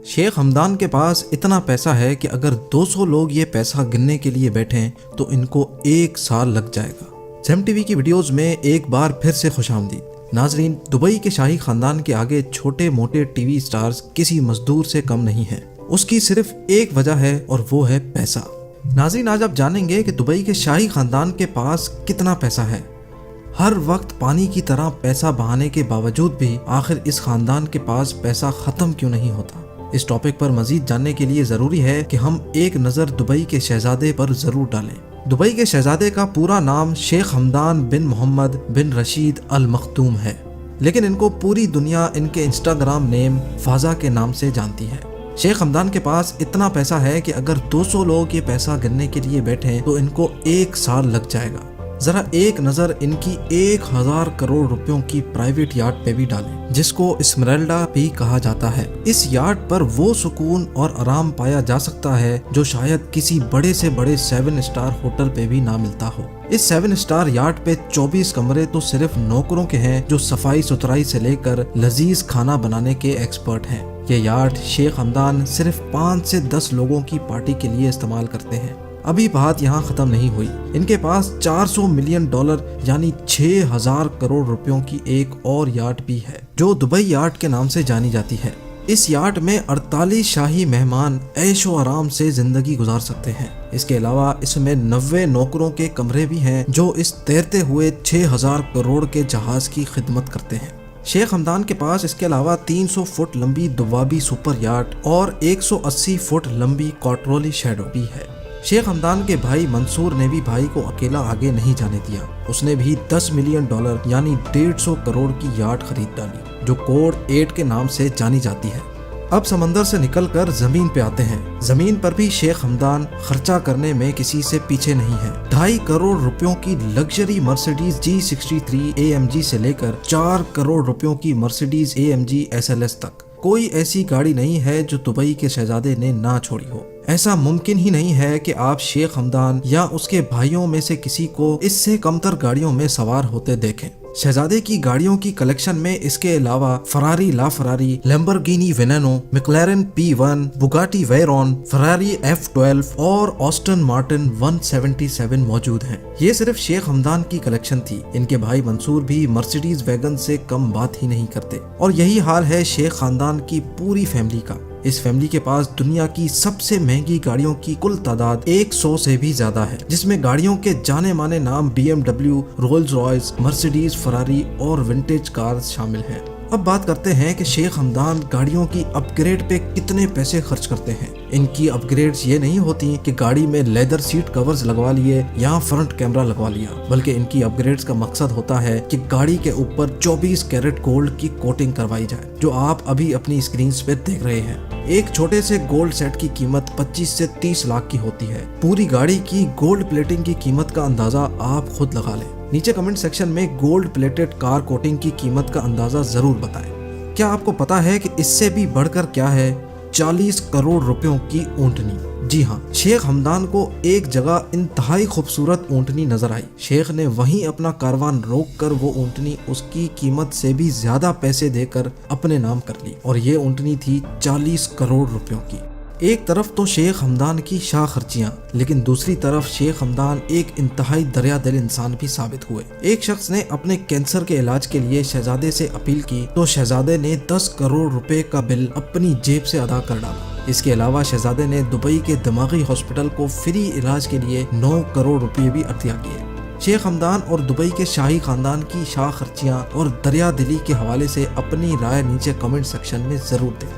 شیخ ہمدان کے پاس اتنا پیسہ ہے کہ اگر 200 لوگ یہ پیسہ گننے کے لیے بیٹھیں تو ان کو 1 سال لگ جائے گا۔ زیم ٹی وی کی ویڈیوز میں ایک بار پھر سے خوش آمدید۔ ناظرین، دبئی کے شاہی خاندان کے آگے چھوٹے موٹے ٹی وی سٹارز کسی مزدور سے کم نہیں ہیں۔ اس کی صرف ایک وجہ ہے اور وہ ہے پیسہ۔ ناظرین، آج آپ جانیں گے کہ دبئی کے شاہی خاندان کے پاس کتنا پیسہ ہے۔ ہر وقت پانی کی طرح پیسہ بہانے کے باوجود بھی آخر اس خاندان کے پاس پیسہ ختم کیوں نہیں ہوتا؟ اس ٹاپک پر مزید جاننے کے لیے ضروری ہے کہ ہم ایک نظر دبئی کے شہزادے پر ضرور ڈالیں۔ دبئی کے شہزادے کا پورا نام شیخ ہمدان بن محمد بن رشید ال مختوم ہے، لیکن ان کو پوری دنیا ان کے انسٹاگرام نیم فازا کے نام سے جانتی ہے۔ شیخ ہمدان کے پاس اتنا پیسہ ہے کہ اگر 200 لوگ یہ پیسہ گننے کے لیے بیٹھیں تو ان کو 1 سال لگ جائے گا۔ ذرا ایک نظر ان کی 1000 کروڑ روپیوں کی پرائیویٹ یاٹ پہ بھی ڈالیں، جس کو اسمرالڈا بھی کہا جاتا ہے۔ اس یاٹ پر وہ سکون اور آرام پایا جا سکتا ہے جو شاید کسی بڑے سے بڑے 7 اسٹار ہوٹل پہ بھی نہ ملتا ہو۔ اس 7 اسٹار یاٹ پہ 24 کمرے تو صرف نوکروں کے ہیں جو صفائی ستھرائی سے لے کر لذیذ کھانا بنانے کے ایکسپرٹ ہیں۔ یہ یاٹ شیخ ہمدان صرف 5 سے 10 لوگوں کی پارٹی کے لیے استعمال کرتے ہیں۔ ابھی بات یہاں ختم نہیں ہوئی، ان کے پاس $400 ملین یعنی 6000 کروڑ روپیوں کی ایک اور یاٹ بھی ہے جو دبئی یاٹ کے نام سے جانی جاتی ہے۔ اس یاٹ میں 48 شاہی مہمان عیش و آرام سے زندگی گزار سکتے ہیں۔ اس کے علاوہ اس میں 90 نوکروں کے کمرے بھی ہیں جو اس تیرتے ہوئے 6000 کروڑ کے جہاز کی خدمت کرتے ہیں۔ شیخ ہمدان کے پاس اس کے علاوہ 300 فٹ لمبی دوابی سپر یاٹ اور 180 فٹ لمبی کوٹرولی شیڈو بھی ہے۔ شیخ ہمدان کے بھائی منصور نے بھی بھائی کو اکیلا آگے نہیں جانے دیا۔ اس نے بھی $10 ملین یعنی 150 کروڑ کی یاٹ خرید ڈالی جو کوڈ 8 کے نام سے جانی جاتی ہے۔ اب سمندر سے نکل کر زمین پہ آتے ہیں۔ زمین پر بھی شیخ ہمدان خرچہ کرنے میں کسی سے پیچھے نہیں ہے۔ 2.5 کروڑ روپیوں کی لگژری مرسیڈیز G63 AMG سے لے کر 4 کروڑ روپیوں کی مرسیڈیز AMG SLS تک کوئی ایسی گاڑی نہیں ہے جو دبئی کے شہزادے نے نہ چھوڑی ہو۔ ایسا ممکن ہی نہیں ہے کہ آپ شیخ ہمدان یا اس کے بھائیوں میں سے کسی کو اس سے کمتر گاڑیوں میں سوار ہوتے دیکھیں۔ شہزادے کی گاڑیوں کی کلیکشن میں اس کے علاوہ فراری لا فراری، لیمبورگینی وینینو، میکلارن P1، بوگاٹی ویرون، فراری F12 اور آسٹن مارٹن 177 موجود ہیں۔ یہ صرف شیخ ہمدان کی کلیکشن تھی، ان کے بھائی منصور بھی مرسیڈیز ویگن سے کم بات ہی نہیں کرتے، اور یہی حال ہے شیخ خاندان کی پوری فیملی کا۔ اس فیملی کے پاس دنیا کی سب سے مہنگی گاڑیوں کی کل تعداد 100 سے بھی زیادہ ہے، جس میں گاڑیوں کے جانے مانے نام BMW، رولز رائس، مرسیڈیز، فراری اور ونٹیج کارز شامل ہیں۔ اب بات کرتے ہیں کہ شیخ ہمدان گاڑیوں کی اپ گریڈ پہ کتنے پیسے خرچ کرتے ہیں۔ ان کی اپ گریڈز یہ نہیں ہوتی کہ گاڑی میں لیدر سیٹ کورز لگوا لیے یا فرنٹ کیمرہ لگوا لیا، بلکہ ان کی اپ گریڈز کا مقصد ہوتا ہے کہ گاڑی کے اوپر 24 کیرٹ گولڈ کی کوٹنگ کروائی جائے، جو آپ ابھی اپنی اسکرینز پہ دیکھ رہے ہیں۔ ایک چھوٹے سے گولڈ سیٹ کی قیمت 25 سے 30 لاکھ کی ہوتی ہے۔ پوری گاڑی کی گولڈ پلیٹنگ کی قیمت کا اندازہ آپ خود لگا لیں۔ نیچے کمنٹ سیکشن میں گولڈ پلیٹڈ کار کوٹنگ کی قیمت کا اندازہ ضرور بتائیں۔ کیا آپ کو پتا ہے کہ اس سے بھی بڑھ کر کیا ہے؟ 40 کروڑ روپیوں کی اونٹنی۔ جی ہاں، شیخ ہمدان کو ایک جگہ انتہائی خوبصورت اونٹنی نظر آئی۔ شیخ نے وہیں اپنا کاروان روک کر وہ اونٹنی اس کی قیمت سے بھی زیادہ پیسے دے کر اپنے نام کر لی، اور یہ اونٹنی تھی 40 کروڑ روپیوں کی۔ ایک طرف تو شیخ ہمدان کی شاہ خرچیاں، لیکن دوسری طرف شیخ ہمدان ایک انتہائی دریا دل انسان بھی ثابت ہوئے۔ ایک شخص نے اپنے کینسر کے علاج کے لیے شہزادے سے اپیل کی تو شہزادے نے 10 کروڑ روپے کا بل اپنی جیب سے ادا کر ڈالا۔ اس کے علاوہ شہزادے نے دبئی کے دماغی ہاسپٹل کو فری علاج کے لیے 9 کروڑ روپے بھی عطیہ کیے۔ شیخ ہمدان اور دبئی کے شاہی خاندان کی شاہ خرچیاں اور دریا دلی کے حوالے سے اپنی رائے نیچے کمنٹ سیکشن میں ضرور دیں۔